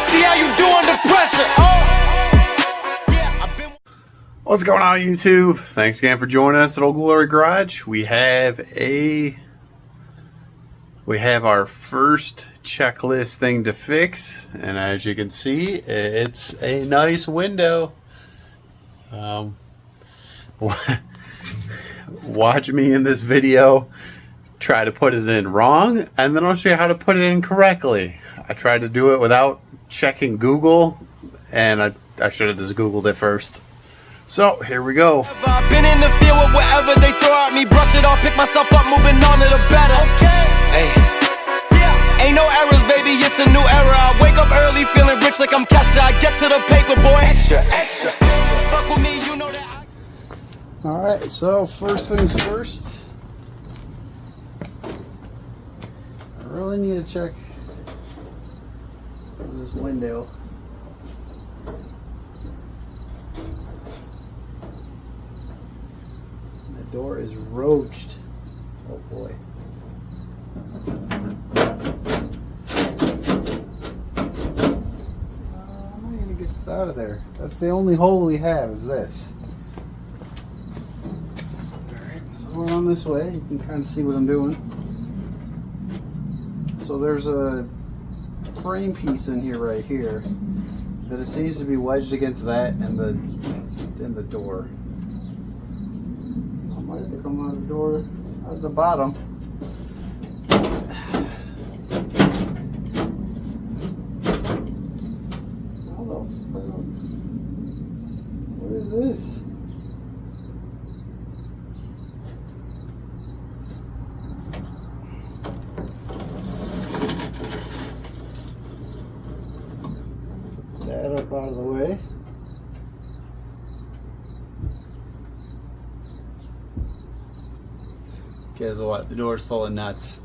see how you do under pressure. What's going on, YouTube? Thanks again for joining us at Old Glory Garage. We have our first checklist thing to fix, and as you can see, it's a nice window. Watch me in this video try to put it in wrong, and then I'll show you how to put it in correctly. I tried to do it without checking Google, and I should have just Googled it first. So here we go. I've been in the field with whatever they throw at me, brush it off, pick myself up, moving on to the better. Hey. Ain't no errors, baby, it's a new era. I wake up early, feeling rich like I'm Kesha. I get to the paper, boy. Extra. Fuck with me, you know that. Alright, so first things first. I really need to check this window. The door is roached. Oh boy. I'm not gonna get this out of there. That's the only hole we have, is this. Alright, so going on this way, you can kind of see what I'm doing. So there's a frame piece in here right here that it seems to be wedged against that and the door. I might have to come out of the door at the bottom. What is this? That up out of the way. Guess what? The door's full of nuts.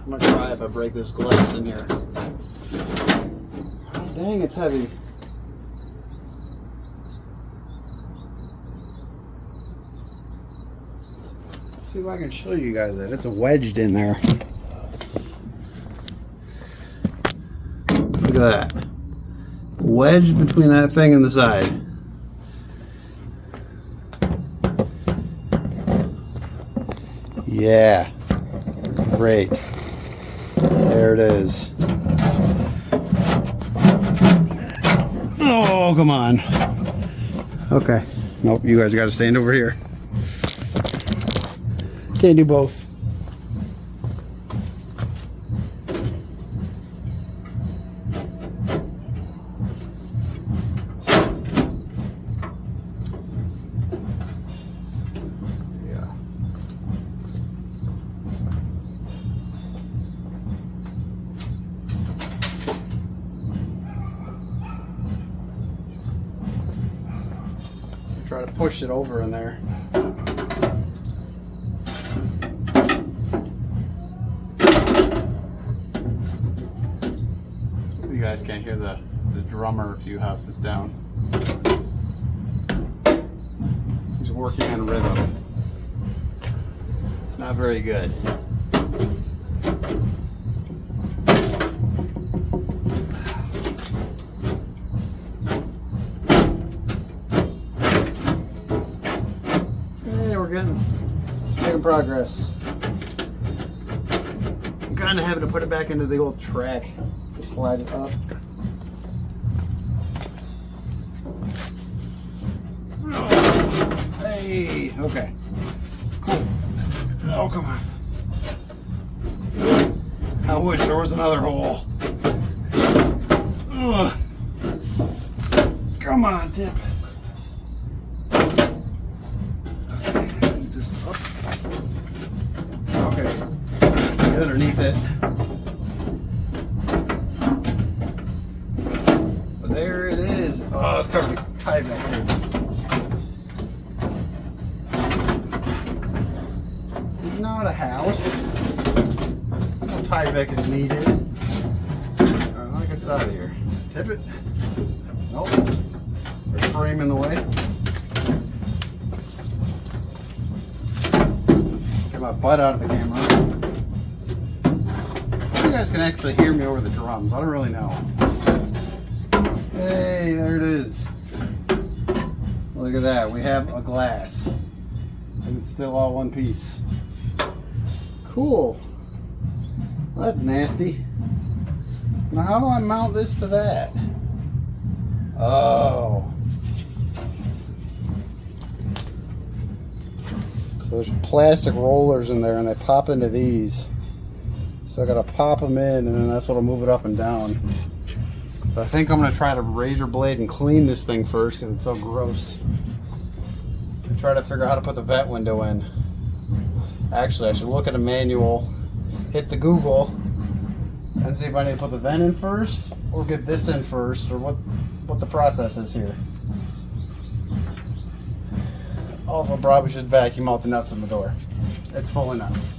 I'm gonna try if I break this glass in here. Oh, dang, it's heavy. Let's see if I can show you guys that. It's wedged in there. Look at that. Wedged between that thing and the side. Yeah. Great. There it is. Oh, come on. Okay. Nope, you guys got to stand over here. Can't do both. Yeah. Try to push it over in there. You guys can't hear the drummer a few houses down. He's working on rhythm. It's not very good. Hey, we're making progress. I'm kind of having to put it back into the old track. Slide it up. Oh, hey, okay. Cool. Oh, come on. I wish there was another hole. Ugh. Come on, Tip. Okay, just up. Okay, get underneath it. There it is. Oh, it's covered with Tyvek too. It's not a house. No Tyvek is needed. Alright, let me get out of here. Tip it. Nope. There's a frame in the way. Get my butt out of the camera. You guys can actually hear me over the drums. I don't really know. Hey, there it is. Look at that. We have a glass. And it's still all one piece. Cool. Well, that's nasty. Now how do I mount this to that? Oh. So there's plastic rollers in there and they pop into these. So I gotta pop them in and then that's what'll move it up and down. But I think I'm gonna try to razor blade and clean this thing first because it's so gross. And try to figure out how to put the vent window in. Actually, I should look at a manual, hit the Google, and see if I need to put the vent in first or get this in first or what the process is here. Also, probably should vacuum out the nuts in the door. It's full of nuts.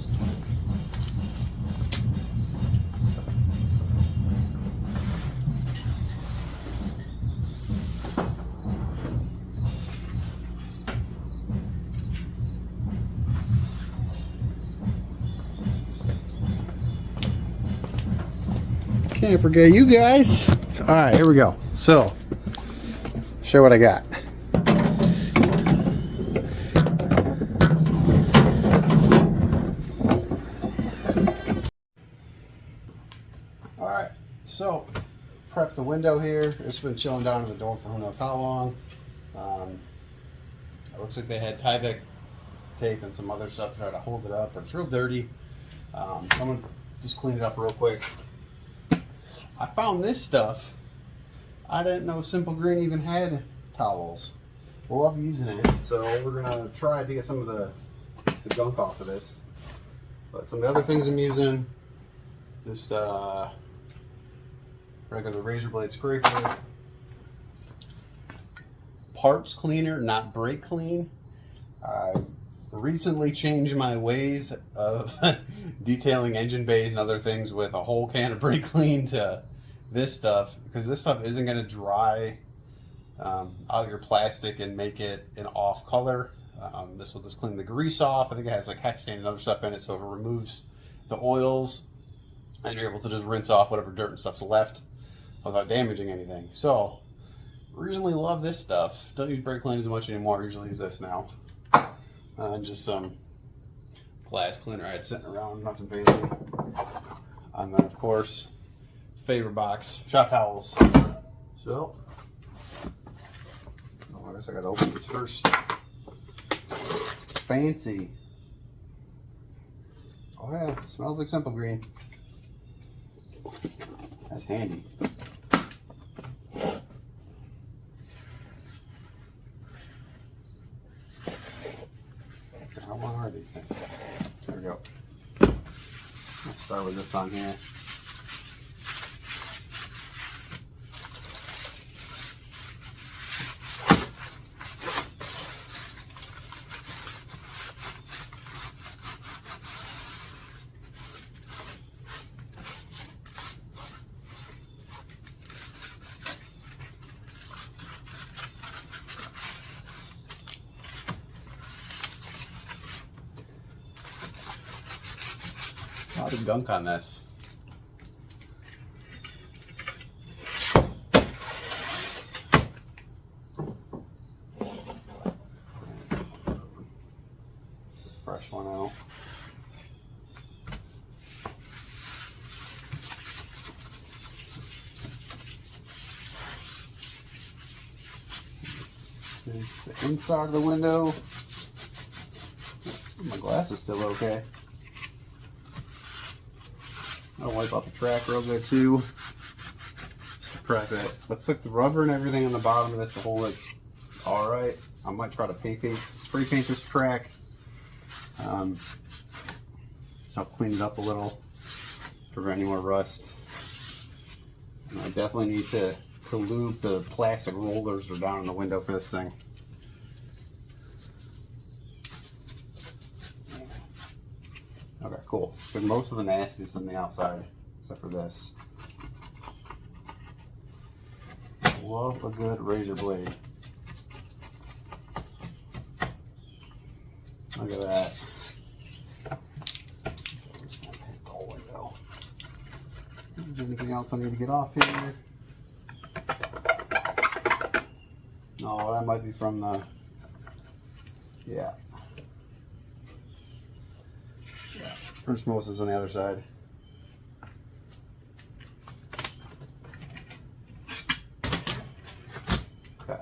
Can't forget you guys. All right, here we go. So, show what I got. All right, so prep the window here. It's been chilling down in the door for who knows how long. It looks like they had Tyvek tape and some other stuff to try to hold it up, but it's real dirty. Someone just cleaned it up real quick. I found this stuff. I didn't know Simple Green even had towels. We'll love using it, so we're gonna try to get some of the gunk off of this. But some of the other things I'm using, just regular razor blade scraper, parts cleaner, not brake clean. I recently changed my ways of detailing engine bays and other things with a whole can of brake clean to this stuff, because this stuff isn't going to dry out your plastic and make it an off color. This will just clean the grease off. I think it has like hexane and other stuff in it, so it removes the oils and you're able to just rinse off whatever dirt and stuff's left without damaging anything. So recently love this stuff. Don't use brake clean as much anymore. I usually use this now. And just some glass cleaner I had sitting around, nothing fancy. And then of course, favorite box, shop towels. So, I guess I gotta open this first. Fancy. Oh yeah, it smells like Simple Green. That's handy. How long are these things? There we go. Let's start with this on here. A lot of gunk on this. Fresh one out. There's the inside of the window. My glass is still okay. I'll wipe out the track real good too. Crack that. Looks like the rubber and everything on the bottom of this hole is alright. I might try to spray paint this track. So I'll clean it up a little, prevent any more rust. And I definitely need to lube the plastic rollers that are down in the window for this thing. Okay, cool. So most of the nastiest on the outside, except for this. Love a good razor blade. Look at that. Anything else I need to get off here? No, that might be from the, yeah. First Moses on the other side. Okay.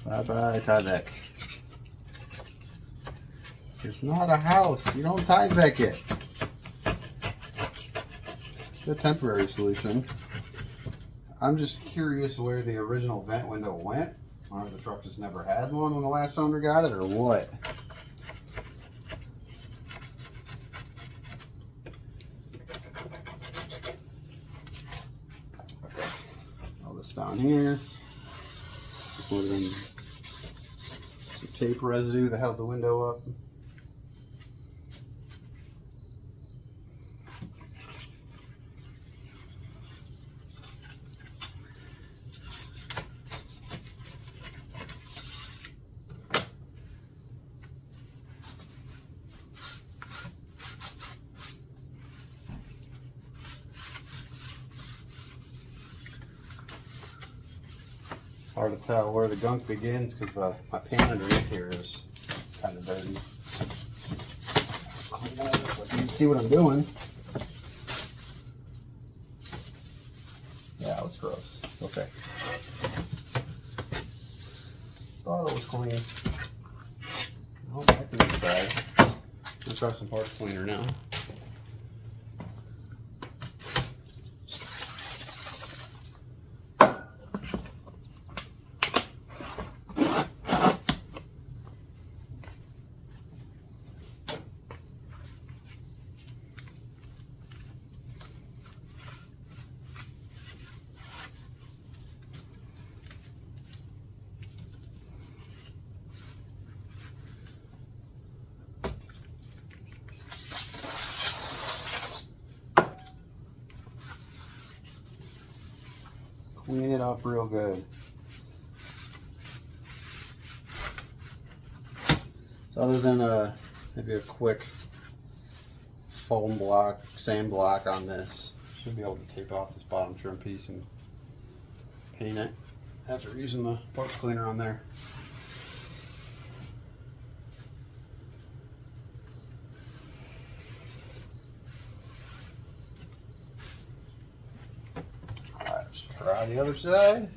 Bye-bye, Tyvek. It's not a house. You don't Tyvek it. It's a temporary solution. I'm just curious where the original vent window went. Or the truck just never had one when the last owner got it, or what? Okay. All this down here. This would have been some tape residue that held the window up. Hard to tell where the gunk begins because my pan underneath here is kind of dirty. But you can see what I'm doing. Yeah, it was gross. Okay. Thought it was clean. Oh, back to this side. Let's try some parts cleaner now. Clean it up real good. So other than maybe a quick foam block, sand block on this, should be able to take off this bottom trim piece and paint it after using the parts cleaner on there. Let's try the other side.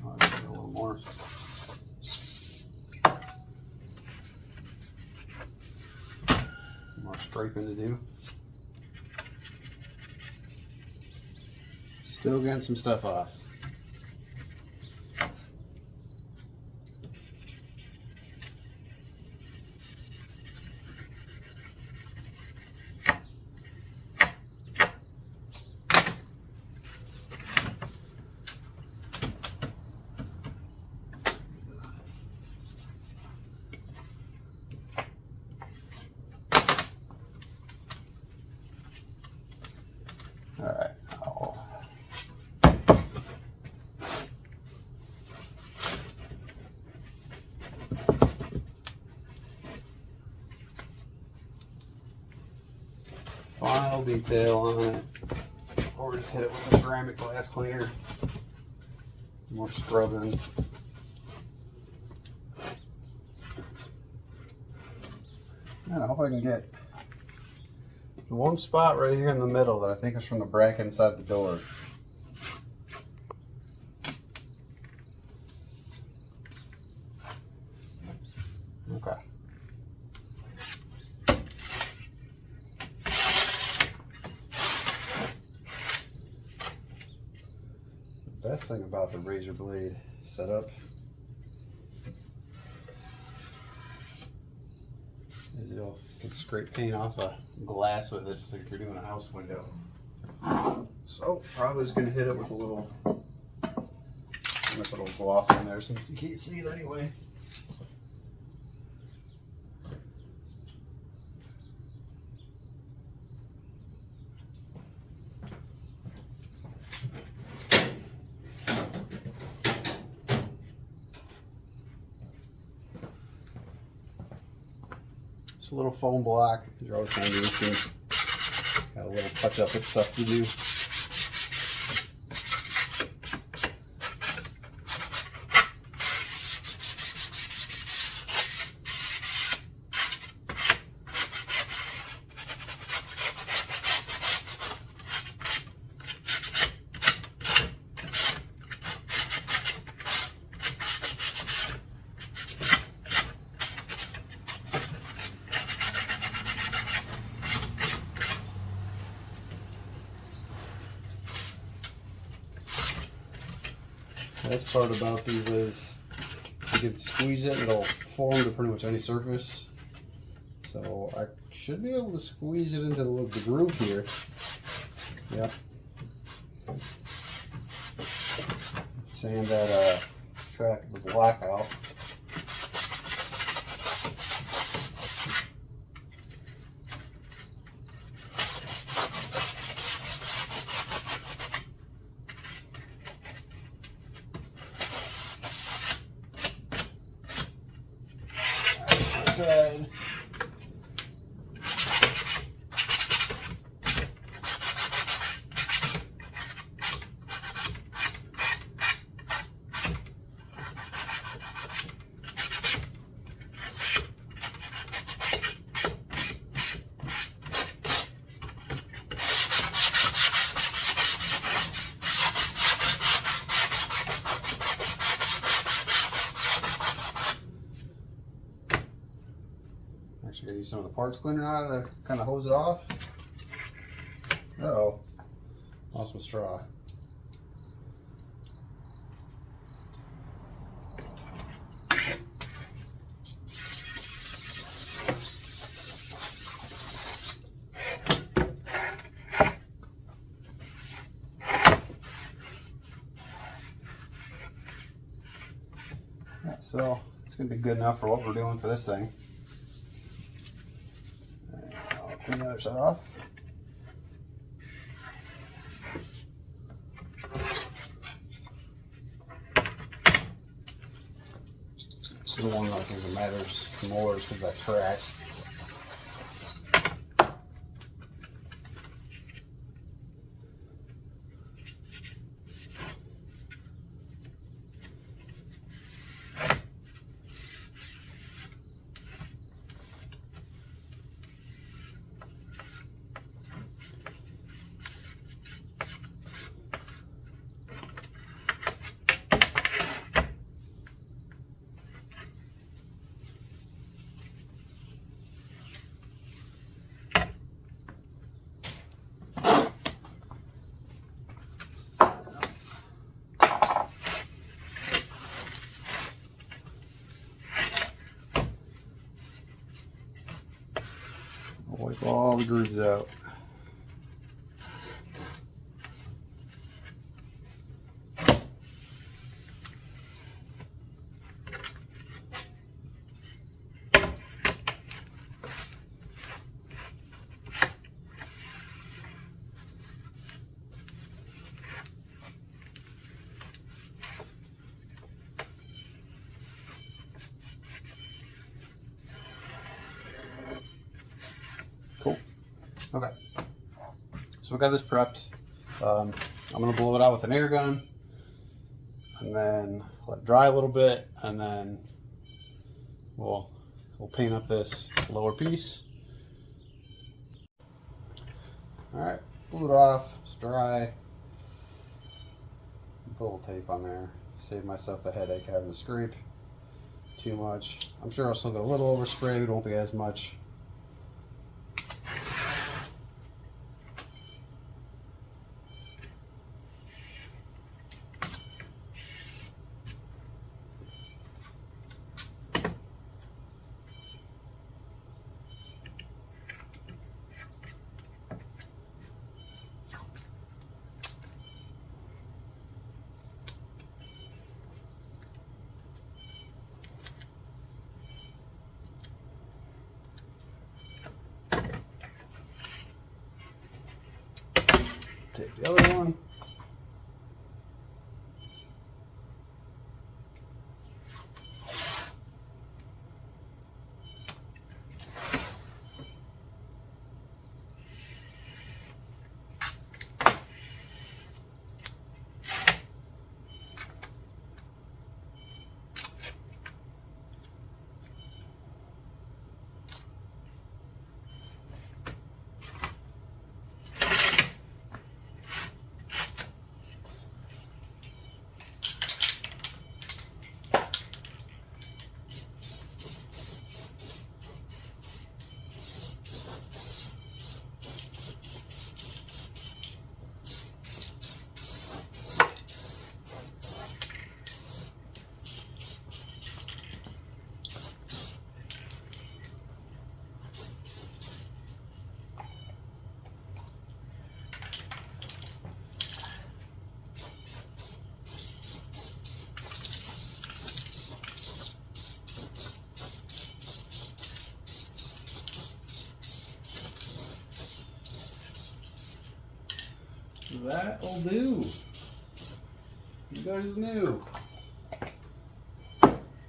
I'll do a little more. More scraping to do. Still getting some stuff off. Alright, final detail on it, or just hit it with a ceramic glass cleaner. More scrubbing. Man, I hope I can get the one spot right here in the middle that I think is from the bracket inside the door. best thing about the razor blade setup is you can scrape paint off a glass with it, just like if you're doing a house window. So probably just gonna hit it with a little, I'm gonna put a little gloss in there since you can't see it anyway. Just a little foam block. You're always going to do anything. Got a little touch up of stuff to do. The best part about these is you can squeeze it and it'll form to pretty much any surface. So I should be able to squeeze it into the groove here. Yep. Sand that track the black out. Side. Actually, gotta use some of the parts cleaner out of there, kind of hose it off. Uh-oh, lost some straw. Yeah, so it's gonna be good enough for what we're doing for this thing. Clean the other side off. This is the one that I think that matters more is because that track. Wipe all the grooves out. Cool. Okay. So we got this prepped. I'm going to blow it out with an air gun and then let it dry a little bit, and then we'll paint up this lower piece. Alright, blew it off, it's dry. Put a little tape on there. Save myself the headache having to scrape too much. I'm sure I'll still get a little overspray, it won't be as much. Take the other one. That'll do. You guys knew.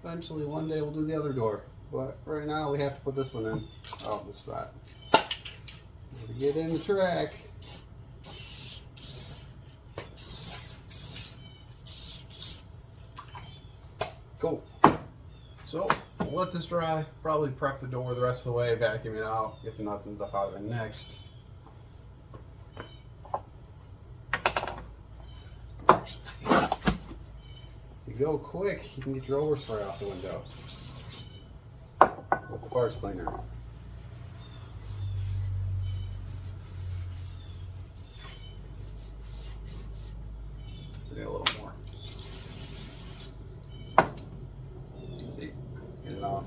Eventually, one day we'll do the other door. But right now, we have to put this one in. Oh, this spot. To get in the track. Cool. So, we'll let this dry. Probably prep the door the rest of the way, vacuum it out, get the nuts and stuff out of it next. Go quick, you can get your overspray off the window with the parts cleaner. So need a little more. See, get it off.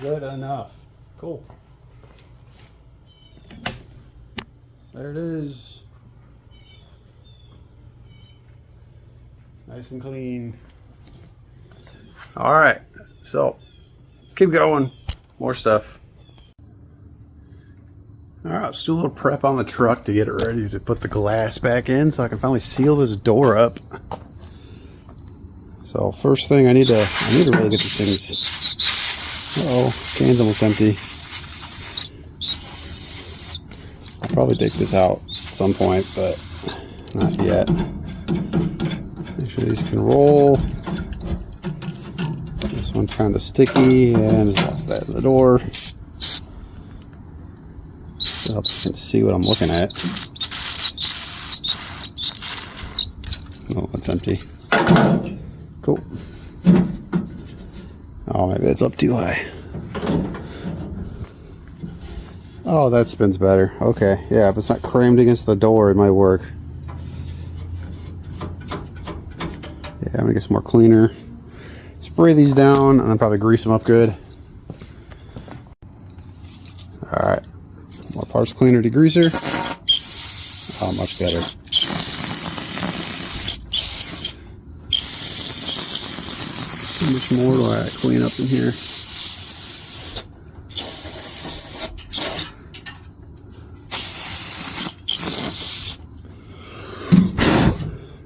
Good enough. Cool. There it is. Nice and clean. All right, so keep going. More stuff. All right, let's do a little prep on the truck to get it ready to put the glass back in so I can finally seal this door up. So first thing I need to really get these things. Uh-oh, can's almost empty. I'll probably take this out at some point, but not yet. Make sure these can roll. This one's kind of sticky, and that's that in the door. So I can see what I'm looking at. Oh, it's empty. Cool. Oh, maybe it's up too high. Oh, that spins better. Okay, yeah, if it's not crammed against the door, it might work. Yeah, I'm gonna get some more cleaner. Spray these down and then probably grease them up good. Alright, more parts cleaner degreaser. Oh, much better. How much more do I clean up in here?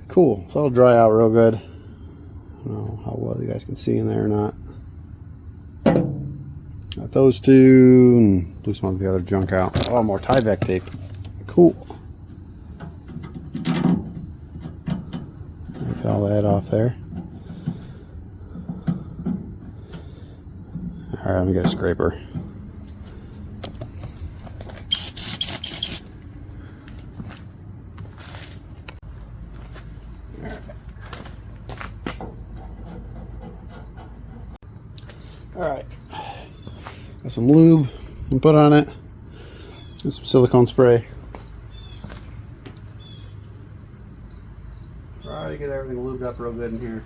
Cool, so it'll dry out real good. I don't know how well you guys can see in there or not. Got those two, and blew some of the other junk out. Oh, more Tyvek tape. Cool. Get all that off there. Alright, let me get a scraper. Alright, got some lube and put on it, and some silicone spray. Try to get everything lubed up real good in here.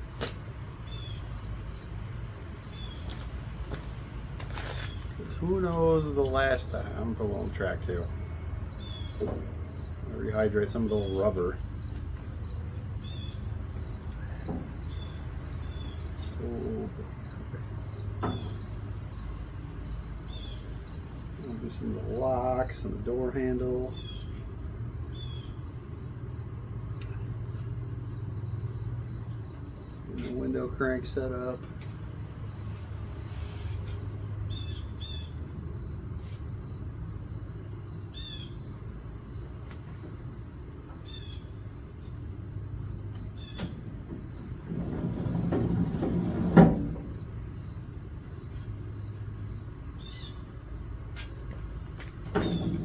Who knows the last time? I'm gonna put one on track too. Rehydrate some of the rubber. Oh. I'll do some of the locks and the door handle. And the window crank set up.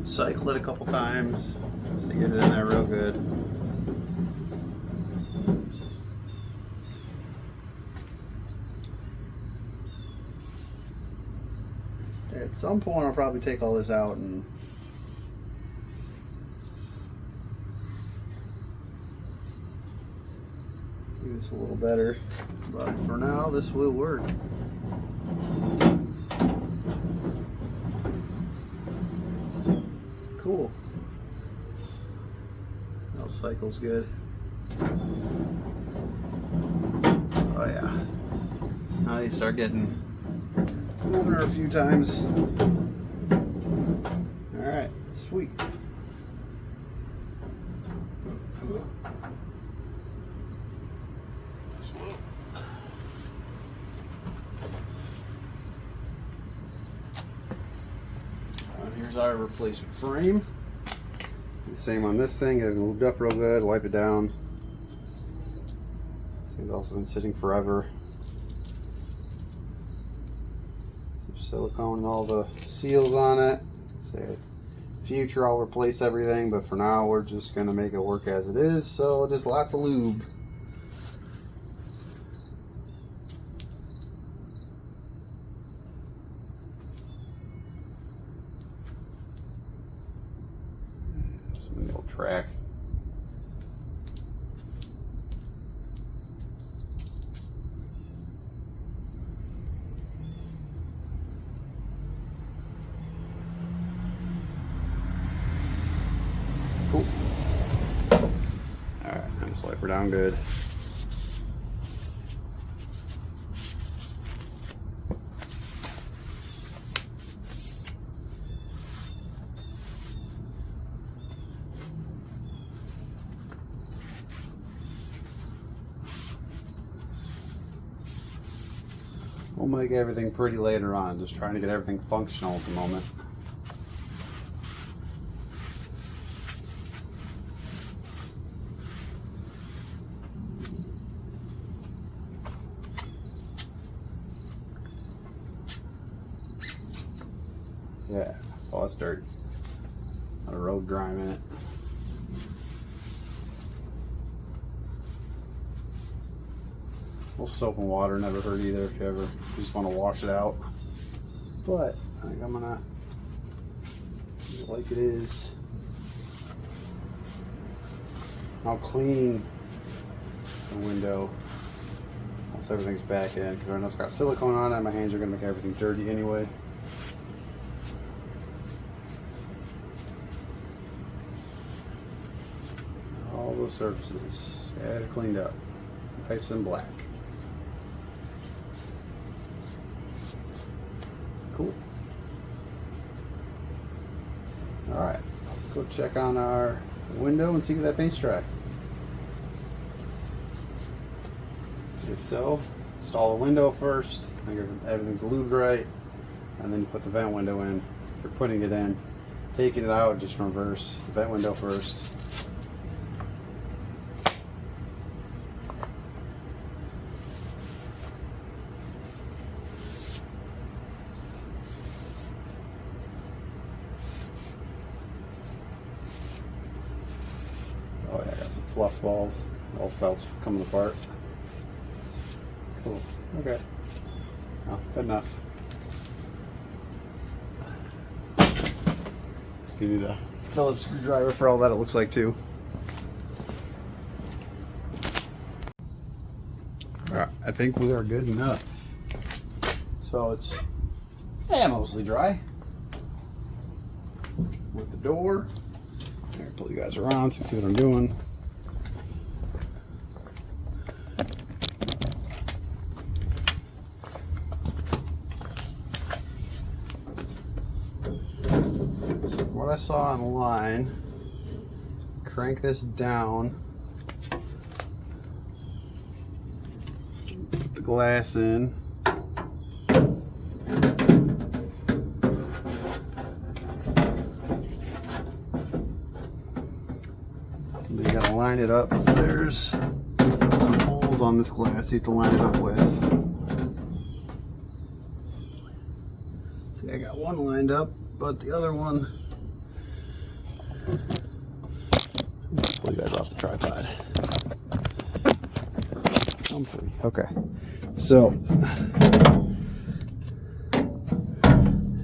Cycle it a couple times just to get it in there real good. At some point I'll probably take all this out and do this a little better, but for now this will work. Cool. That cycle's good. Oh yeah. Now you start getting moving her a few times. Alright, sweet. Here's our replacement frame. The same on this thing, get it lubed up real good, wipe it down. This thing's also been sitting forever. Some silicone and all the seals on it. So future I'll replace everything, but for now we're just gonna make it work as it is, so just lots of lube. Track. Cool. Alright, just wipe her down good. We'll make everything pretty later on, just trying to get everything functional at the moment. Yeah, oh, that's dirt. A lot of road grime in it. Well, soap and water never hurt either if you ever just want to wash it out. But I think I'm gonna leave it like it is. I'll clean the window once everything's back in, because I know it's got silicone on it and my hands are gonna make everything dirty anyway. All those surfaces, had it cleaned up, nice and black. Cool. Alright, let's go check on our window and see if that paint's dry. If so, install the window first, make sure everything's lubed right, and then you put the vent window in. If you're putting it in, taking it out, just reverse the vent window first. fluff balls. All felt's coming apart. Cool. Okay. Oh, good enough. Just give you the Phillips screwdriver for all that it looks like too. Alright, I think we are good enough. So it's mostly dry. With the door. Here, pull you guys around to see what I'm doing. So what I saw online, crank this down, put the glass in. You gotta line it up. There's some holes on this glass you have to line it up with. See, I got one lined up, but the other one. Pull you guys off the tripod. I'm free. Okay. So,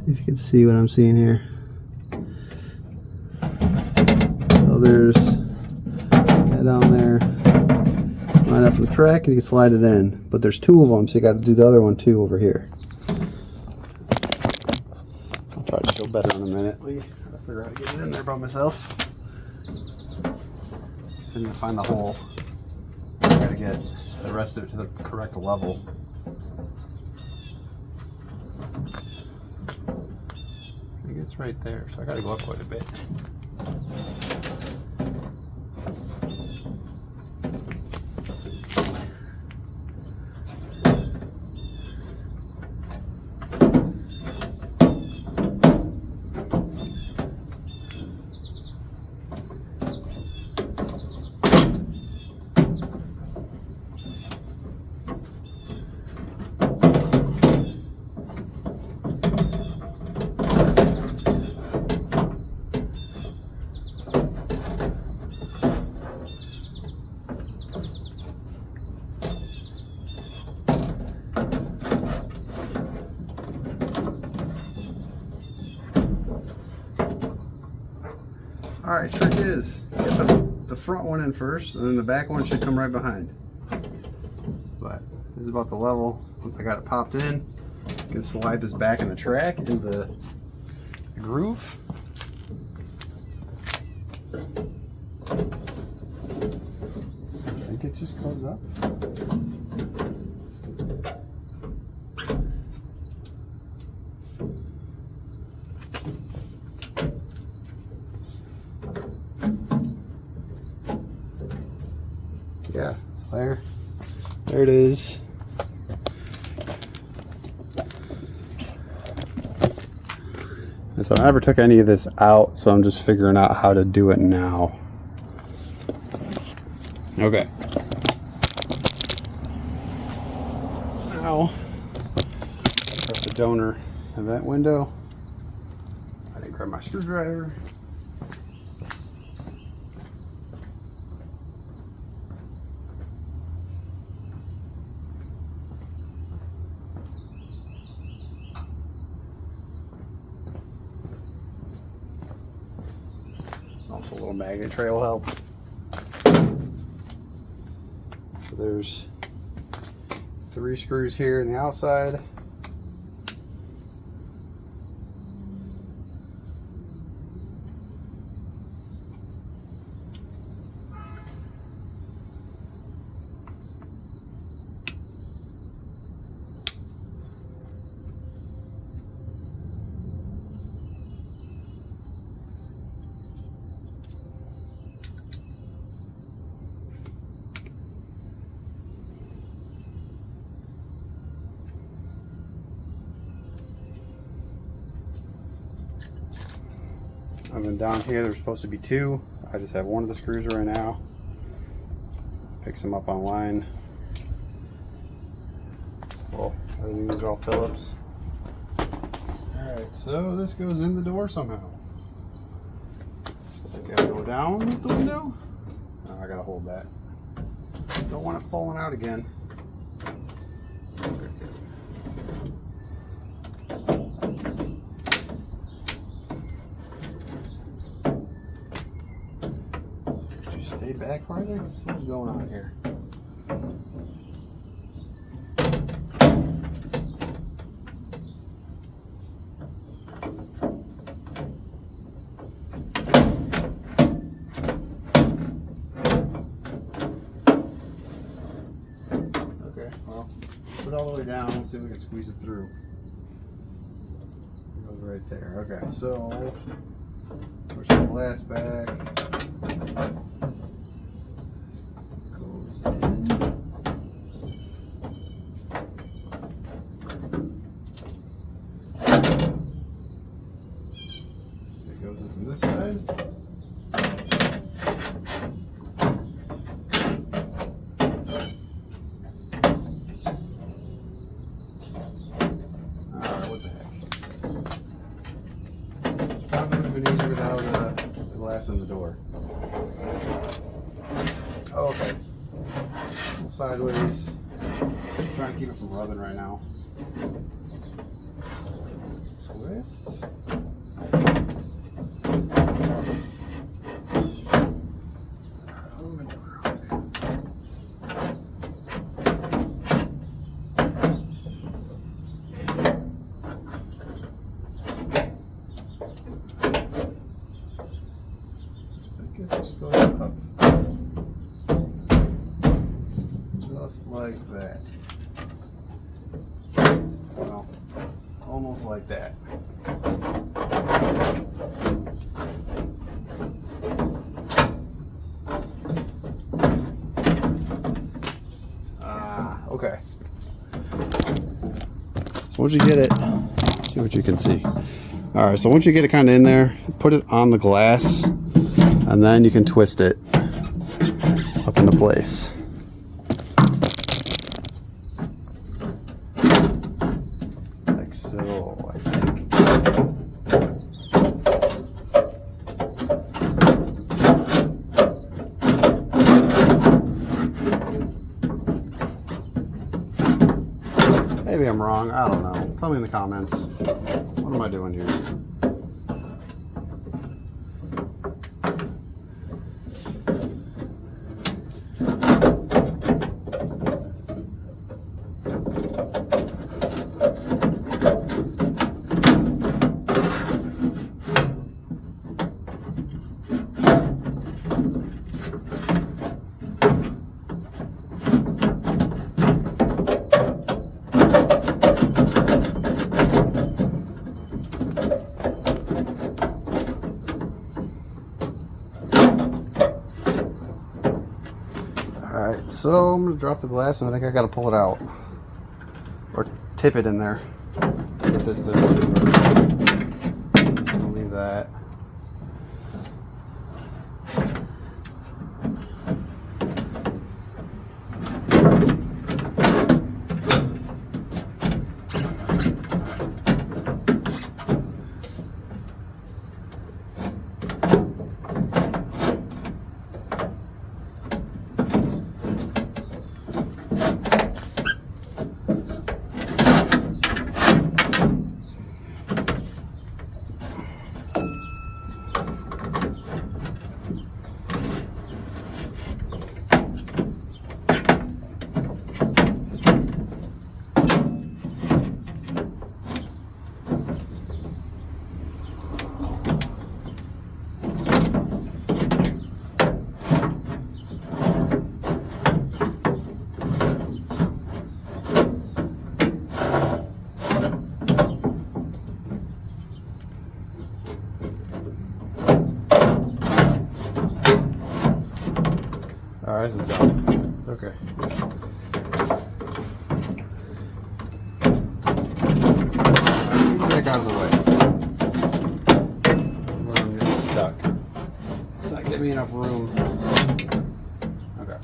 if you can see what I'm seeing here. So there's down there, line up the track, and you can slide it in. But there's two of them, so you got to do the other one too over here. I'll try to show better in a minute. I gotta figure out how to get it in there by myself. So I need to find the hole. I gotta get the rest of it to the correct level. I think it's right there, so I gotta go up quite a bit. Alright, trick is, get the front one in first, and then the back one should come right behind. But this is about the level. Once I got it popped in, you can slide this back in the track into the groove. I think it just comes up. Yeah, there it is. And so I never took any of this out, so I'm just figuring out how to do it now. Okay. Now, press the donor event window. I didn't grab my screwdriver. Also a little magnet tray will help. So there's 3 screws here on the outside. And then down here there's supposed to be 2. I just have one of the screws right now. Picks them up online. Well, everything's all Phillips. Alright, so this goes in the door somehow. So I gotta go down with the window. I gotta hold that. Don't want it falling out again. Did you stay back farther? What's going on here? Put it all the way down, let's see if we can squeeze it through. It goes right there. Okay, so push the glass back. This goes in. It goes in from this side. In the door. Oh, okay. Sideways. I'm trying to keep it from rubbing right now. Twist. Just goes up. Just like that. Well, almost like that. Okay. So once you get it, see what you can see. Alright, so once you get it kind of in there, put it on the glass. And then you can twist it up into place. Like so, I think. Maybe I'm wrong, I don't know. Tell me in the comments. What am I doing here? Alright, so I'm going to drop the glass and I think I got to pull it out. Or tip it in there. Get this to... I'll leave that. Alright, this is done. Okay. Get out of the way. I'm getting stuck. It's not giving me enough room. Okay.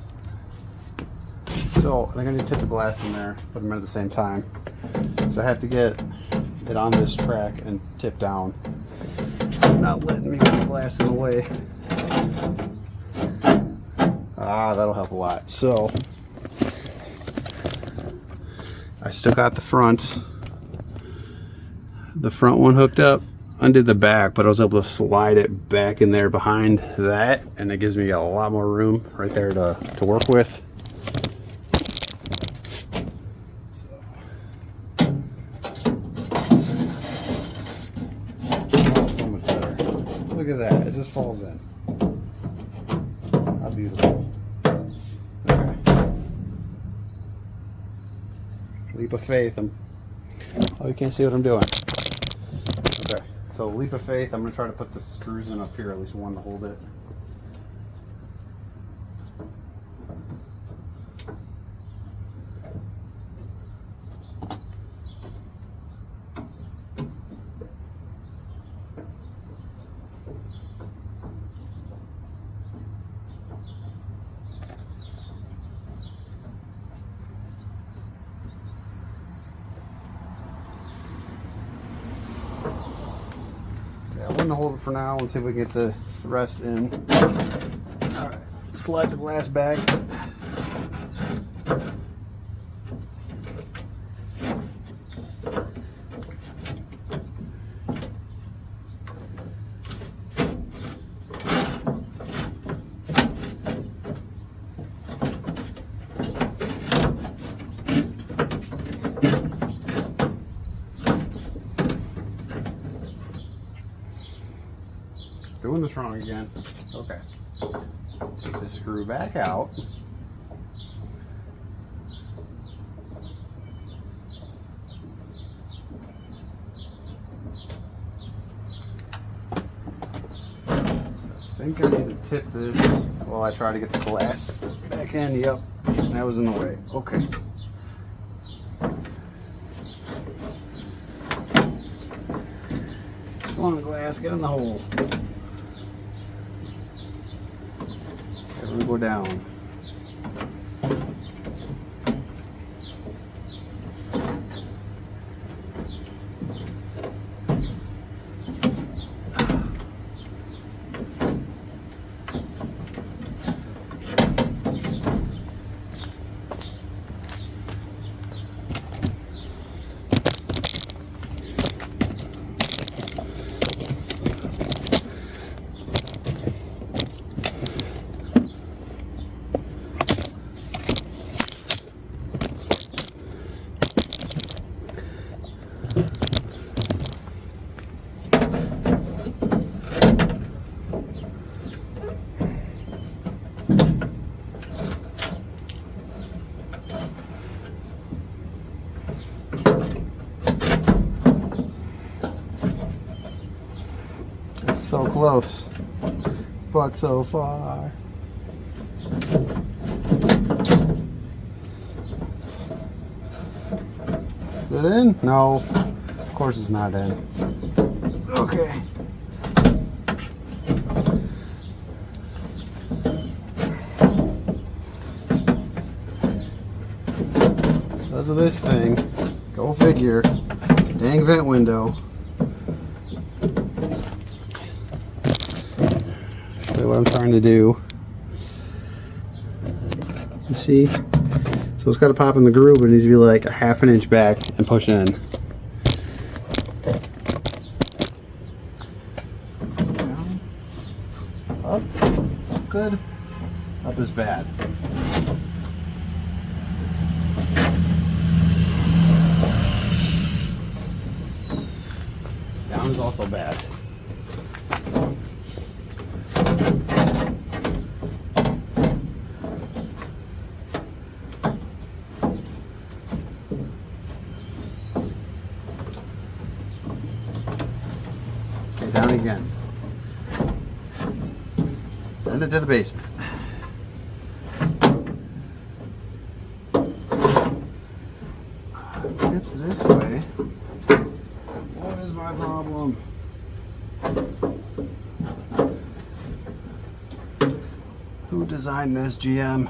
So I think I need to tip the glass in there, put them in at the same time. So I have to get it on this track and tip down. It's not letting me get the glass in the way. That'll help a lot. So I still got the front one hooked up. Undid the back, but I was able to slide it back in there behind that, and it gives me a lot more room right there to work with. So much better. Look at that, it just falls in. How beautiful. Okay. Leap of faith. Oh, you can't see what I'm doing. Okay. So leap of faith, I'm going to try to put the screws in up here, at least one to hold it. I'm going to hold it for now and see if we can get the rest in. Alright, slide the glass back. Doing this wrong again. It's okay. Take the screw back out. I think I need to tip this while I try to get the glass back in. Yep, that was in the way. Okay. Come on, glass, get in the hole. Go down. So close, but so far. Is it in? No, of course it's not in. Okay. Because of this thing, go figure, dang vent window. What I'm trying to do. You see? So it's got to pop in the groove, but it needs to be like a ½ an inch back and push in. Down. Up. Is that good? Up is bad. Down is also bad. Down again. Send it to the basement. Tips this way. What is my problem? Who designed this, GM?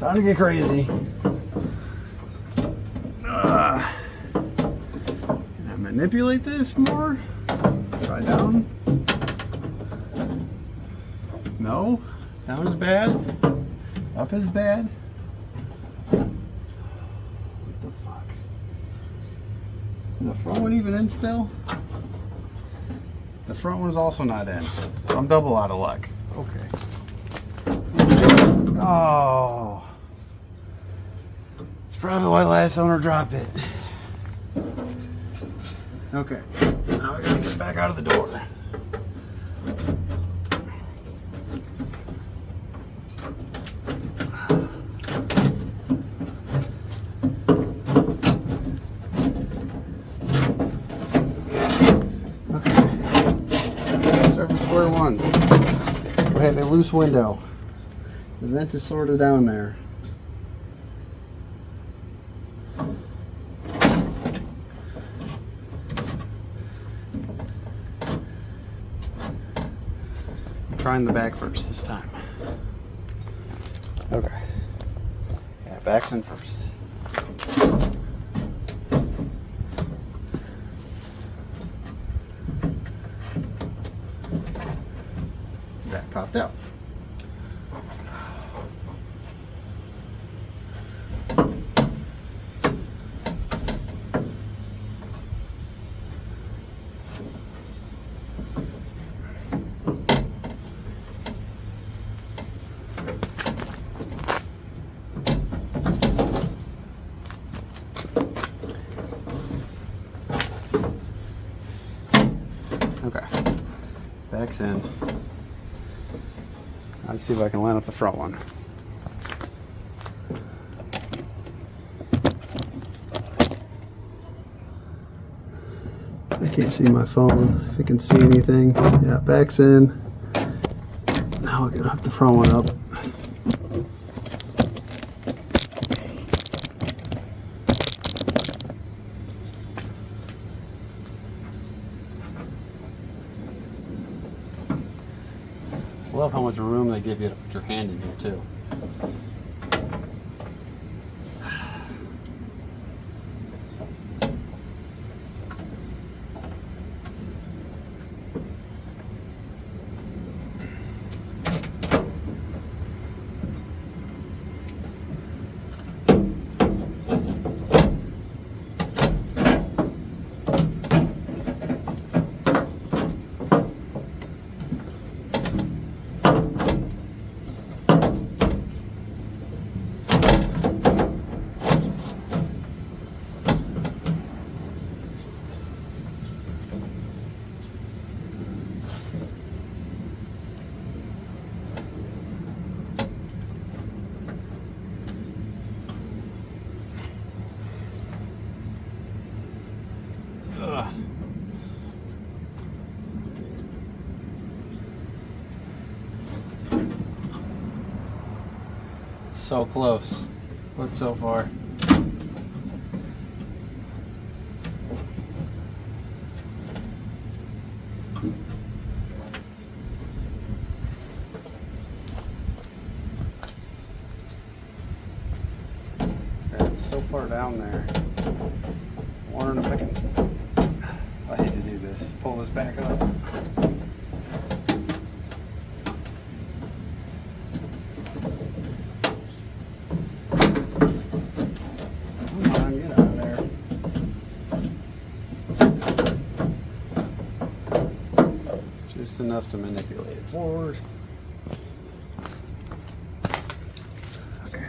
Time to get crazy. Can I manipulate this more? Try down. No? Down is bad? Up is bad? What the fuck? Is the front one even in still? The front one's also not in. So I'm double out of luck. Okay. Oh. It's probably why last owner dropped it. Okay. Now we gotta get back out of the door. Square one. We have a loose window. The vent is sort of down there. I'm trying the back first this time. Okay. Yeah, back's in first. That popped out. Okay, back's in. Let's see if I can line up the front one. I can't see my phone. If you can see anything. Yeah, back's in. Now we'll get up the front one up. I love how much room they give you to put your hand in here too. So close, but so far. It's so far down there. I'm wondering if I can, I hate to do this, pull this back up. Just enough to manipulate it forward. Okay.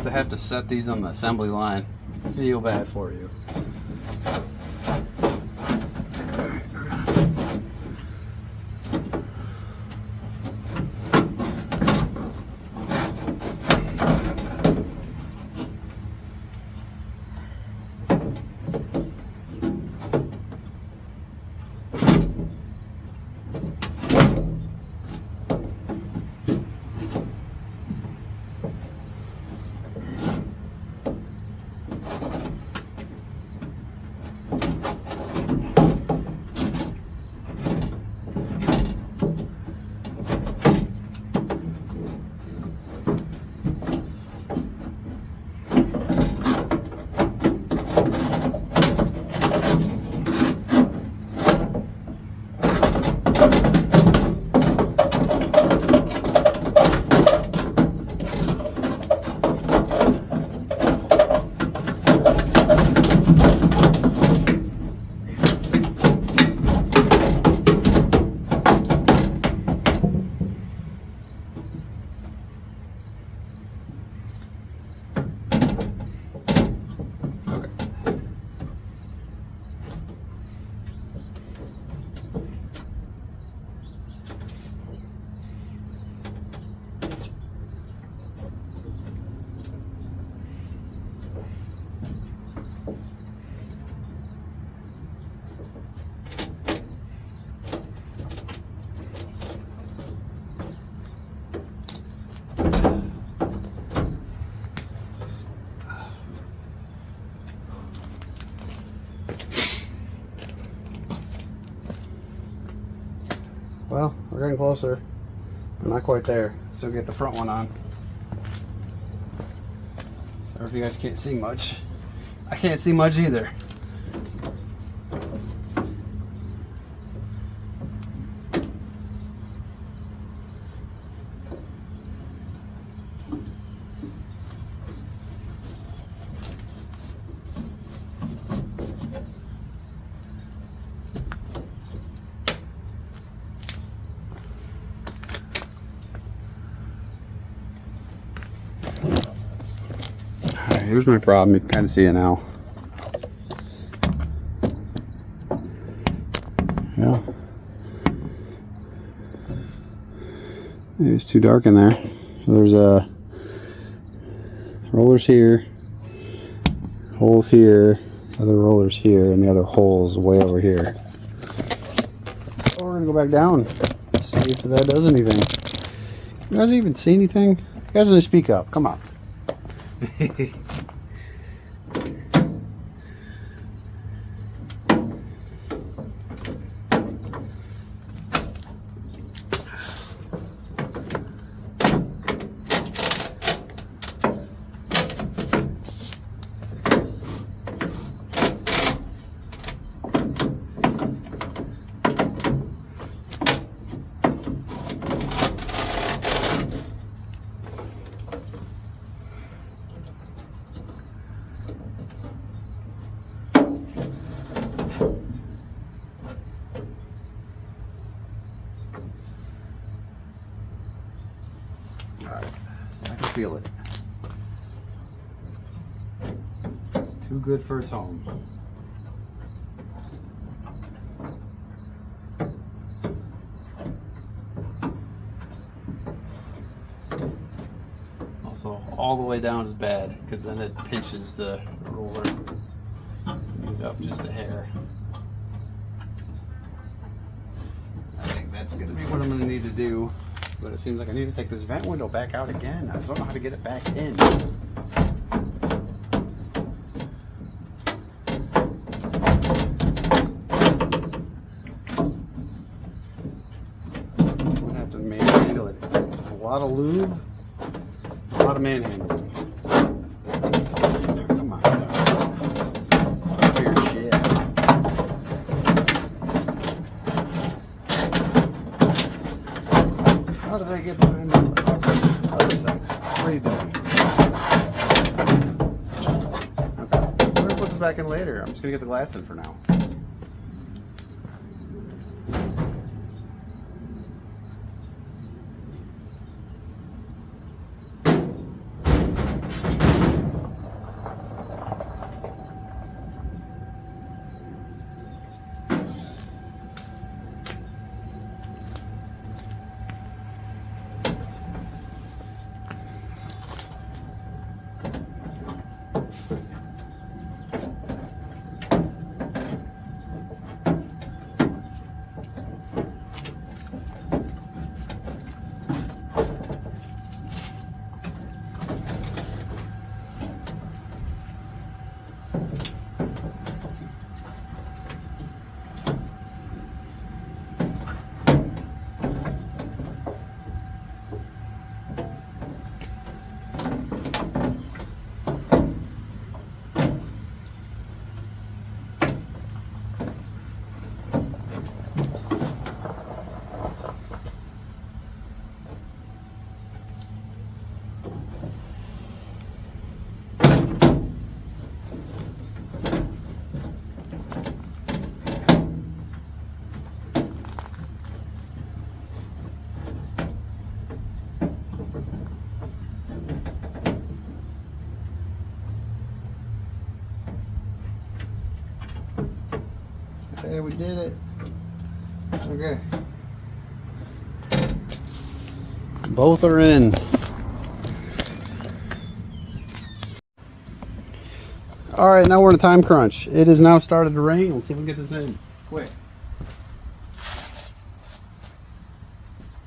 used to have to set these on the assembly line. Feel bad for you. Well, we're getting closer. I'm not quite there. Still get the front one on. Sorry if you guys can't see much. I can't see much either. Here's my problem. You can kind of see it now. Yeah. It's too dark in there. There's rollers here, holes here, other rollers here, and the other holes way over here. So we're gonna go back down, see if that does anything. You guys even see anything? You guys need to speak up. Come on. Feel it. It's too good for its home. Also, all the way down is bad because then it pinches the roller up just a hair. I think that's going to be what I'm going to need to do. But it seems like I need to take this vent window back out again. I just don't know how to get it back in. I'm gonna have to manhandle it. A lot of lube, a lot of manhandling. Come on. Up your shit. How did they get behind the other side? What are you doing? Okay. We're going to put this back in later. I'm just going to get the glass in for now. Okay, we did it. Okay. Both are in. Alright, now we're in a time crunch. It has now started to rain. Let's see if we can get this in quick.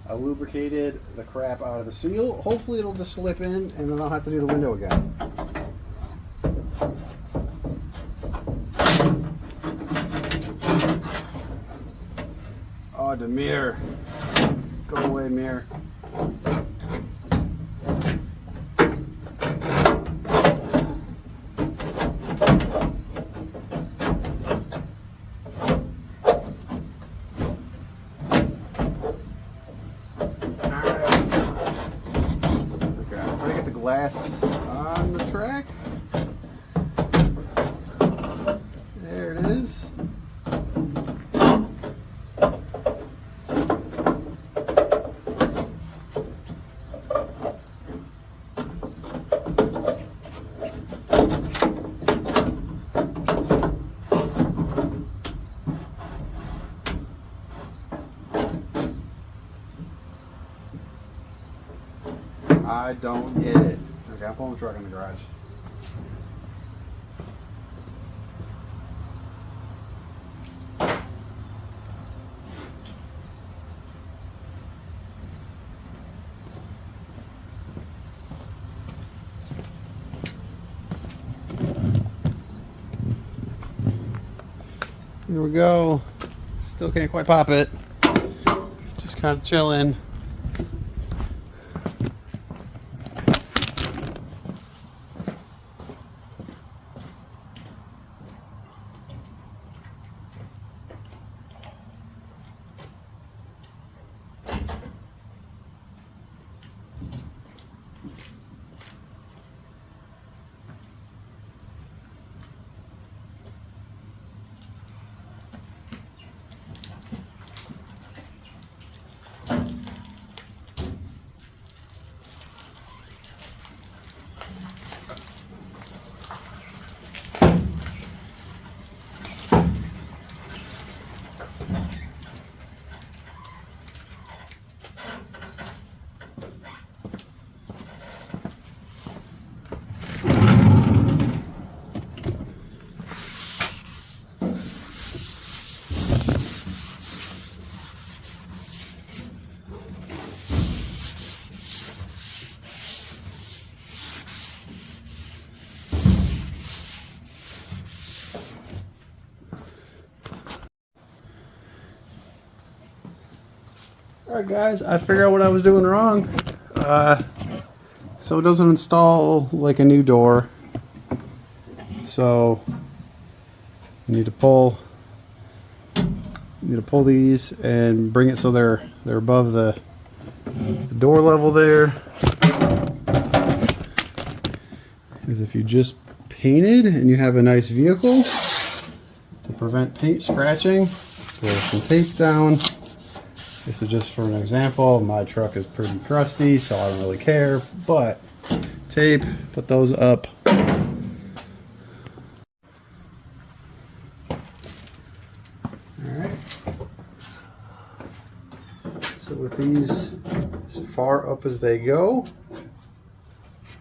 I lubricated the crap out of the seal. Hopefully it'll just slip in and then I'll have to do the window again. Oh, the mirror. Go away, mirror. Glass on the track. There it is. I don't get it. Okay, I'm pulling the truck in the garage. Here we go. Still can't quite pop it. Just kind of chilling. Alright guys, I figured out what I was doing wrong. So it doesn't install like a new door. So you need to pull these and bring it so they're above the door level there. Because if you just painted and you have a nice vehicle, to prevent paint scratching, throw some tape down. This is just for an example. My truck is pretty crusty, so I don't really care, but tape, put those up. Alright. So with these as far up as they go,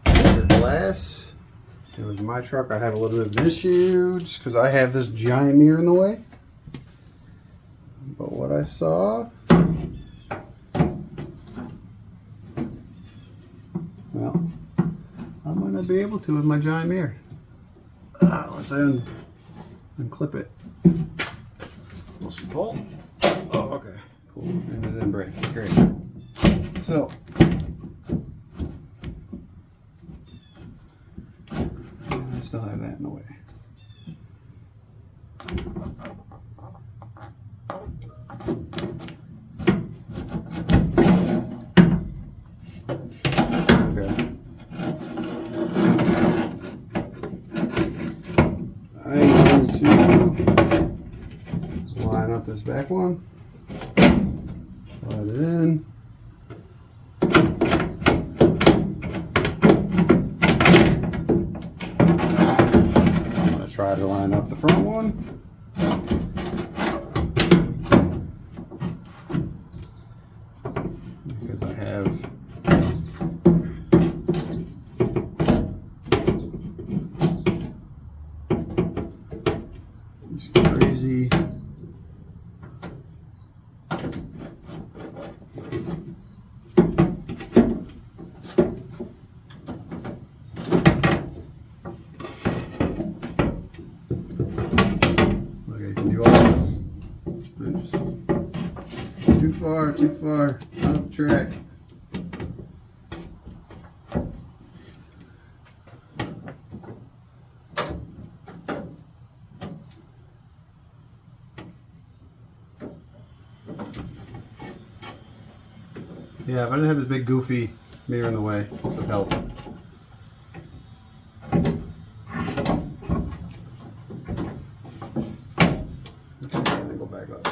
your glass. And with my truck, I have a little bit of an issue just because I have this giant mirror in the way. But what I saw, well, I might not be able to with my giant mirror. Let's unclip it. We'll see. Pull. Oh, okay. Cool. And it didn't break. Great. So, I still have that in the way. This back one, slide it in. I'm going to try to line up the front one. It's crazy. Okay, you can do all this. Oops. Too far, out of track. Yeah, if I didn't have this big goofy mirror in the way, this would help. Okay, then go back up.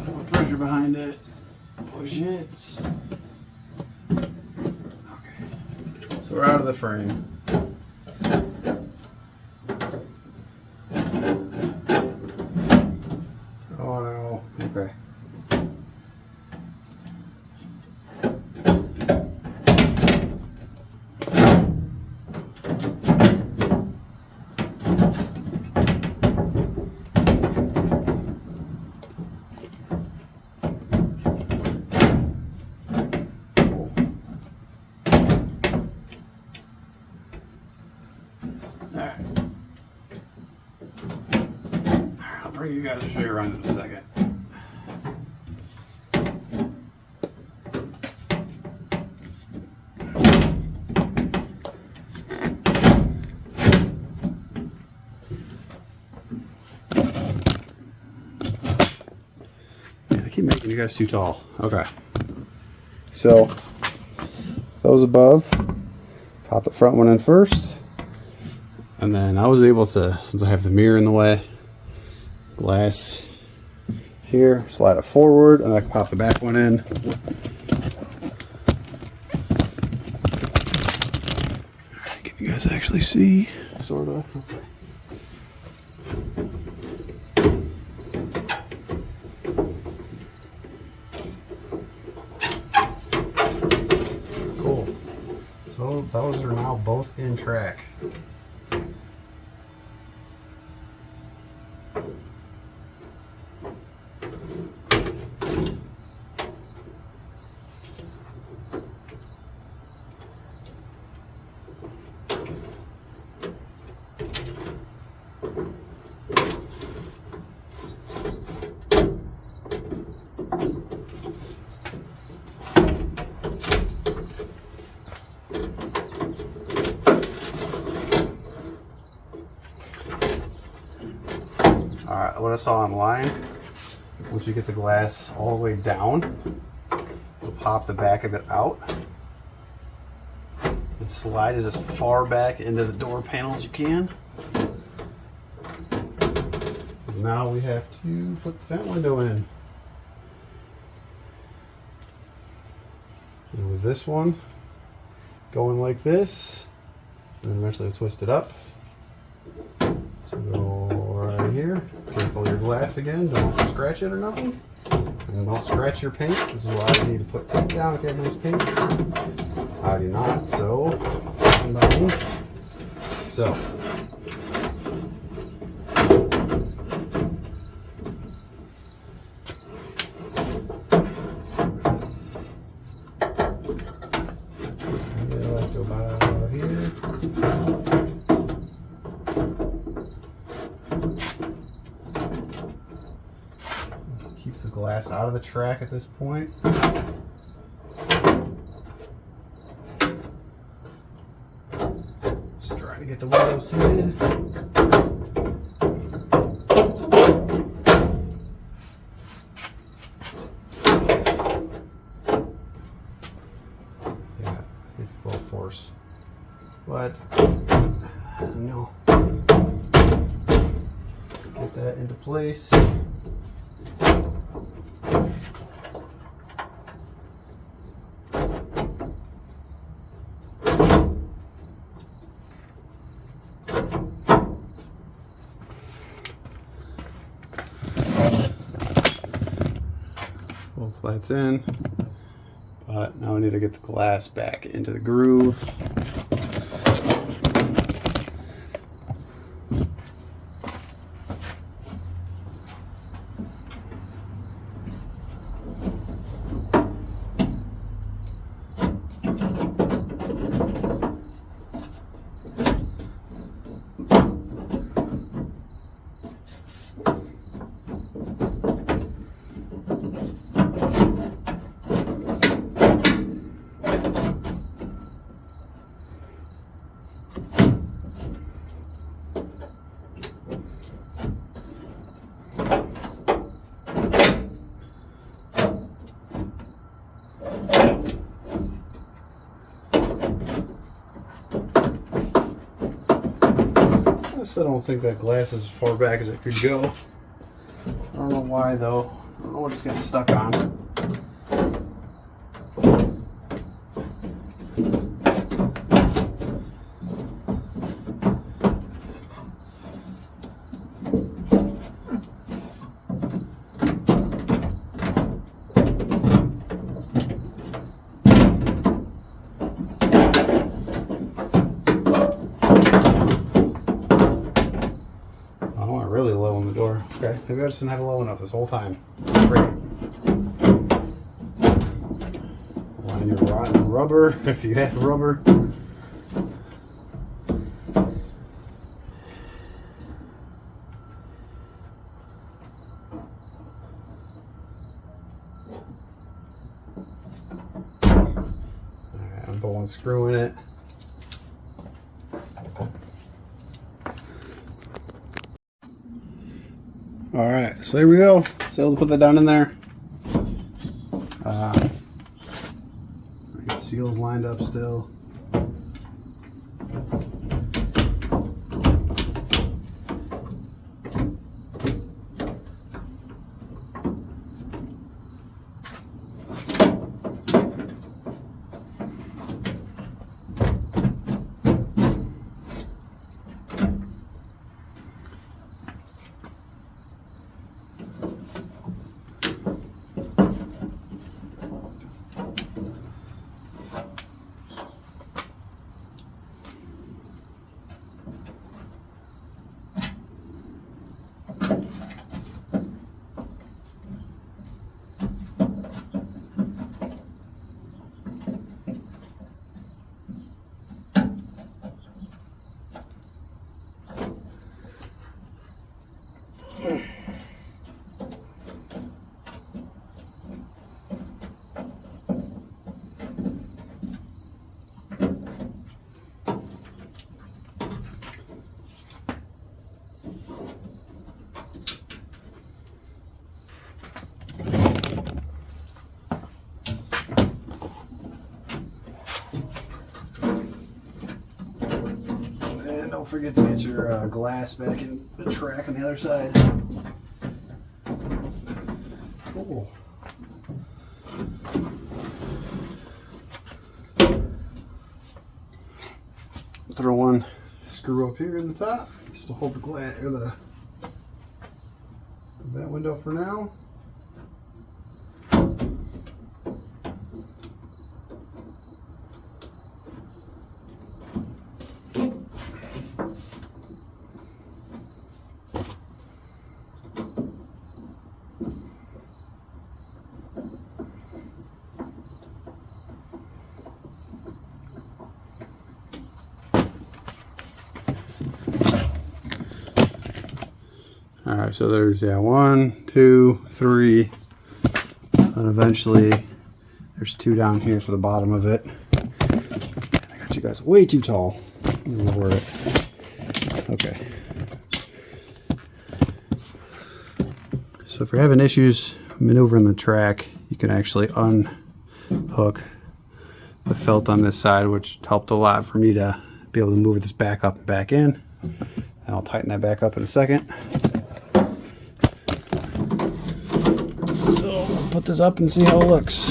No pressure behind it. Push it. Okay. So we're out of the frame. Oh no. Okay. I'll bring you guys to show you around in a second. Man, I keep making you guys too tall. Okay. So, those above, pop the front one in first. And then I was able to, since I have the mirror in the way, glass here, slide it forward, and I can pop the back one in. Alright, can you guys actually see? Sort of. Okay. Cool. So those are now both in track. Alright, what I saw online, once you get the glass all the way down, you'll pop the back of it out and slide it as far back into the door panel as you can. Because now we have to put the vent window in. And with this one going like this, and then eventually we'll twist it up. So go right here. Careful your glass again, don't scratch it or nothing. And don't scratch your paint. This is why you need to put tape down if you have nice paint. I do not, so stand by me. So like go about here. Keep the glass out of the track at this point. Just trying to get the window seated. Yeah, it's full force. But no. Get that into place. We'll apply that's in. But now I need to get the glass back into the groove. I don't think that glass is as far back as it could go. I don't know why though. I don't know what it's getting stuck on. Okay, maybe I just didn't have it low enough this whole time. Great. Line your rotten rubber if you have rubber. Alright, I'm pulling screw in it. Alright, so there we go. So able to put that down in there. Get seals lined up still. Don't forget to get your glass back in the track on the other side. Cool. Throw one screw up here in the top just to hold the glass or that window for now. All right, so there's 1, 2, 3, and eventually there's 2 down here for the bottom of it. I got you guys way too tall. Lower it. Okay. So if you're having issues maneuvering the track, you can actually unhook the felt on this side, which helped a lot for me to be able to move this back up and back in. And I'll tighten that back up in a second. So I'll put this up and see how it looks.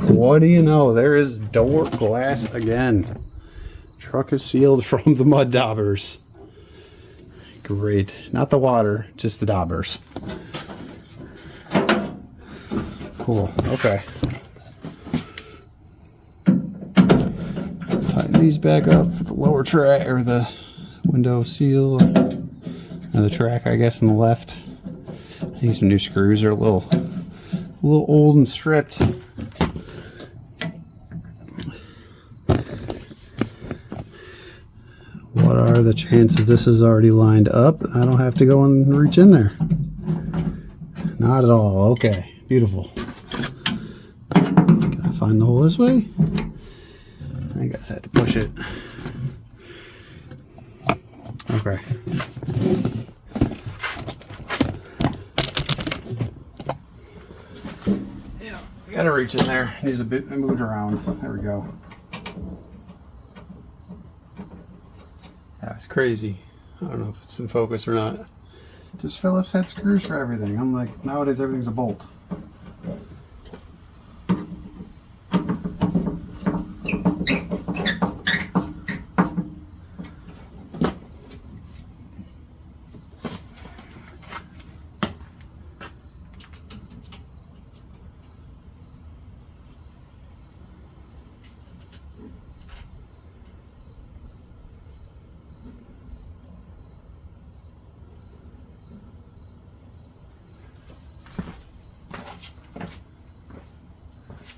What do you know? There is door glass again. Truck is sealed from the mud daubers. Great. Not the water, just the daubers. Cool. Okay. Tighten these back up for the lower track, or the window seal, and the track, I guess, on the left. I think some new screws are a little old and stripped. What are the chances this is already lined up? I don't have to go and reach in there. Not at all. Okay, beautiful. Can I find the hole this way? I guess I had to push it. Okay. Yeah, gotta reach in there. Needs a bit moved around. There we go. That's crazy. I don't know if it's in focus or not. Just Phillips head screws for everything. I'm like, nowadays everything's a bolt.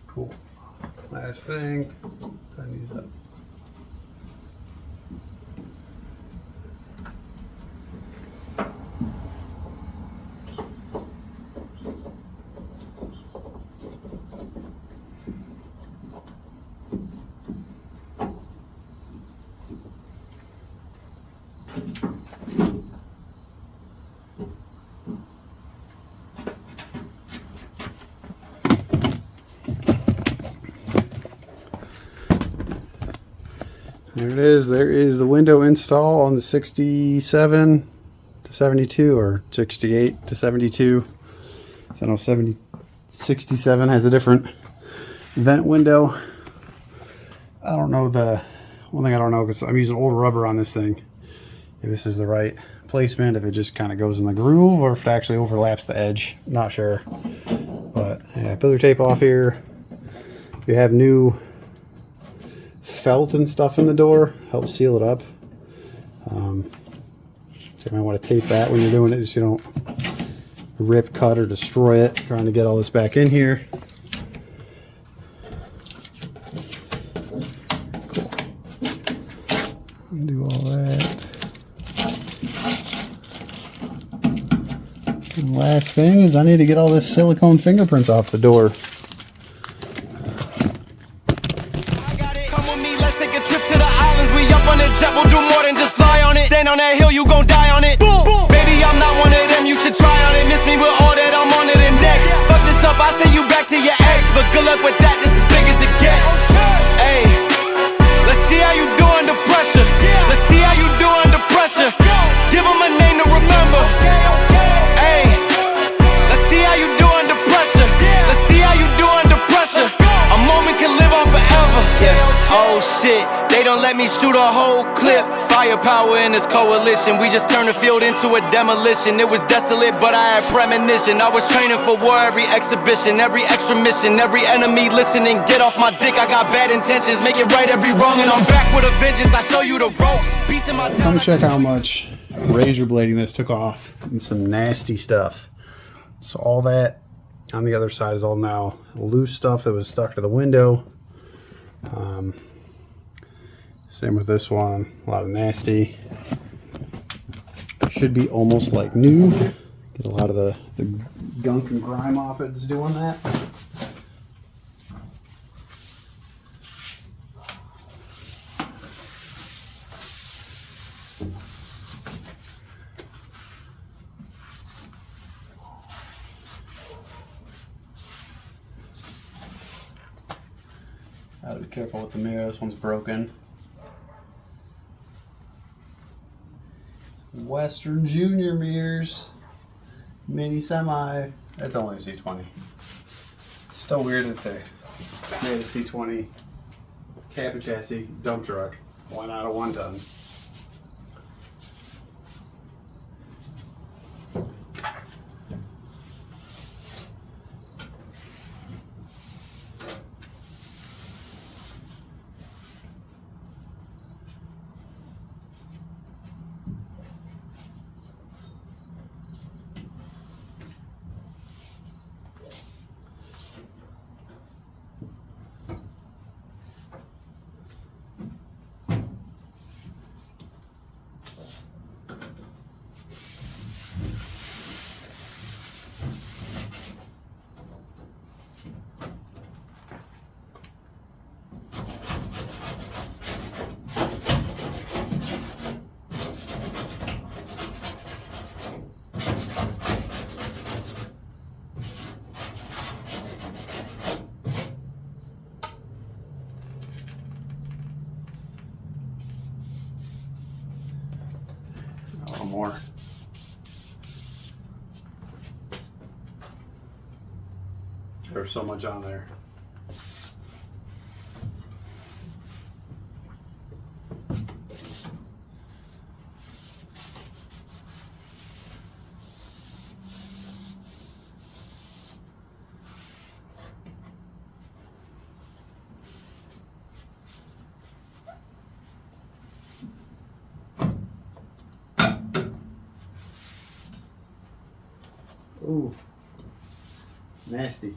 Cool. Last thing. Tighten these up. There it is. There is the window install on the 67 to 72 or 68 to 72. So I know 67 has a different vent window. I don't know one thing I don't know, because I'm using old rubber on this thing, if this is the right placement, if it just kind of goes in the groove or if it actually overlaps the edge. I'm not sure. But yeah, peel your tape off here. If you have new felt and stuff in the door, help seal it up. So you might want to tape that when you're doing it, just so you don't rip, cut, or destroy it. Trying to get all this back in here. Cool. Undo all that. And the last thing is I need to get all this silicone fingerprints off the door. Jet will do more than just fly on it. Stand on that hill, you gon' die on it. Boom, boom. Baby, I'm not one of them, you should try on it. Miss me with all that, I'm on to the next. Fuck this up, I send you back to your ex. But good luck with that, this is big as it gets. Hey, let's see how you do under pressure. Let's see how you do under pressure. Give them a name to remember. Hey, let's see how you do under pressure. Let's see how you do under pressure. A moment can live on forever. Yeah. Oh shit, they don't let me shoot a whole clip. Firepower in this coalition. We just turned the field into a demolition. It was desolate, but I had premonition. I was training for war, every exhibition, every extra mission, every enemy listening. Get off my dick, I got bad intentions. Make it right every wrong, and I'm back with a vengeance. I show you the ropes. Peace in my town. Come check how much razor blading this took off and some nasty stuff. So all that on the other side is all now loose stuff that was stuck to the window. Same with this one, a lot of nasty. Should be almost like new. Get a lot of the gunk and grime off it is doing that. Gotta be careful with the mirror, this one's broken. Western Junior mirrors, mini semi. That's only a C20. Still weird that they made a C20 cab and chassis dump truck. Why not a 1-ton? more. There's so much on there. Ooh, nasty.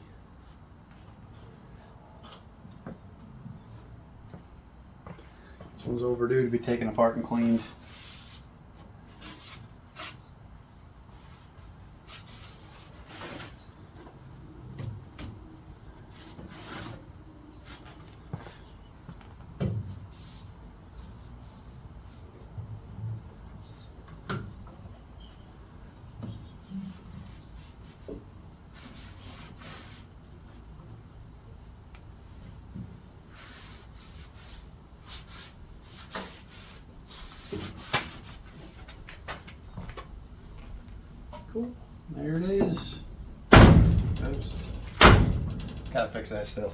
This one's overdue to be taken apart and cleaned. Cool. There it is. Oops. Gotta fix that still.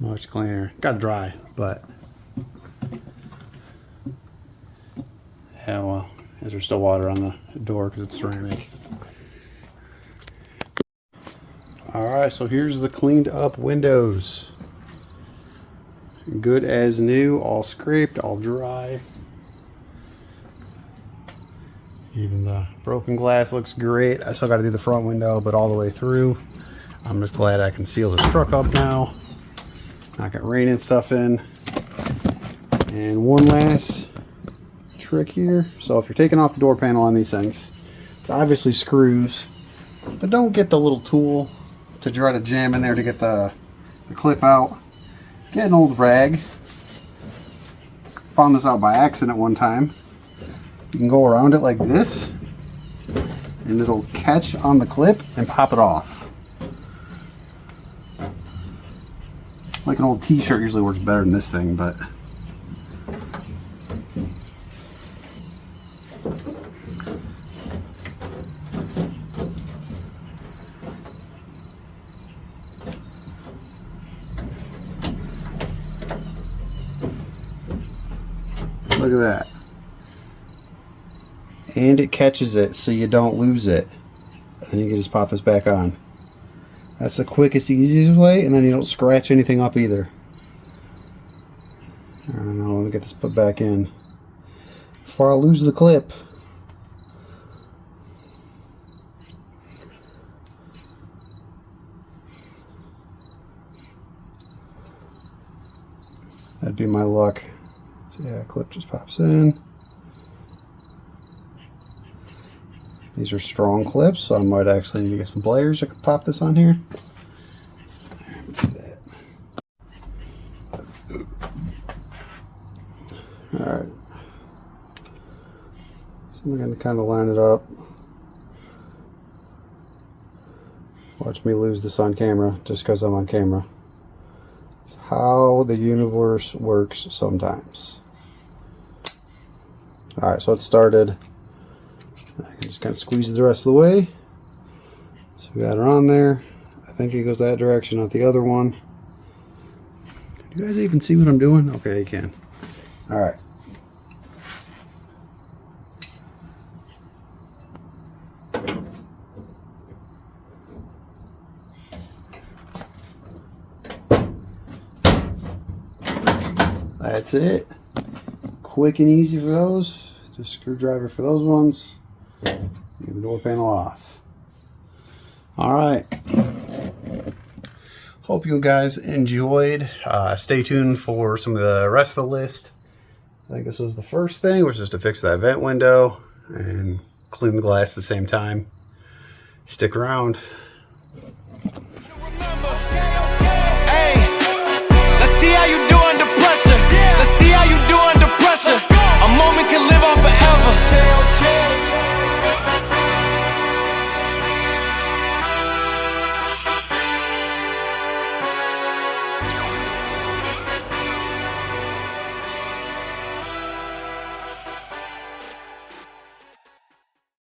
Much cleaner. Gotta dry, but yeah, well, there's still water on the door because it's ceramic. Alright, so here's the cleaned up windows. Good as new, all scraped, all dry. Even the broken glass looks great. I still got to do the front window, but all the way through. I'm just glad I can seal this truck up now. Not got rain and stuff in. And one last trick here. So if you're taking off the door panel on these things, it's obviously screws, but don't get the little tool to try to jam in there to get the clip out. Get an old rag. Found this out by accident one time. You can go around it like this and it'll catch on the clip and pop it off. Like an old t-shirt usually works better than this thing, but look at that. And it catches it so you don't lose it. And then you can just pop this back on. That's the quickest, easiest way, and then you don't scratch anything up either. I don't know, let me get this put back in before I lose the clip. That'd be my luck. Yeah, clip just pops in. These are strong clips, so I might actually need to get some pliers. I could pop this on here. Alright. So I'm going to kind of line it up. Watch me lose this on camera just because I'm on camera. It's how the universe works sometimes. Alright, so it started. I can just kind of squeeze it the rest of the way. So we got her on there. I think it goes that direction, not the other one. Do you guys even see what I'm doing? Okay, you can. Alright. That's it. Quick and easy for those. Just screwdriver for those ones. Get the door panel off. Alright. Hope you guys enjoyed. Stay tuned for some of the rest of the list. I think this was the first thing, which is to fix that vent window and clean the glass at the same time. Stick around.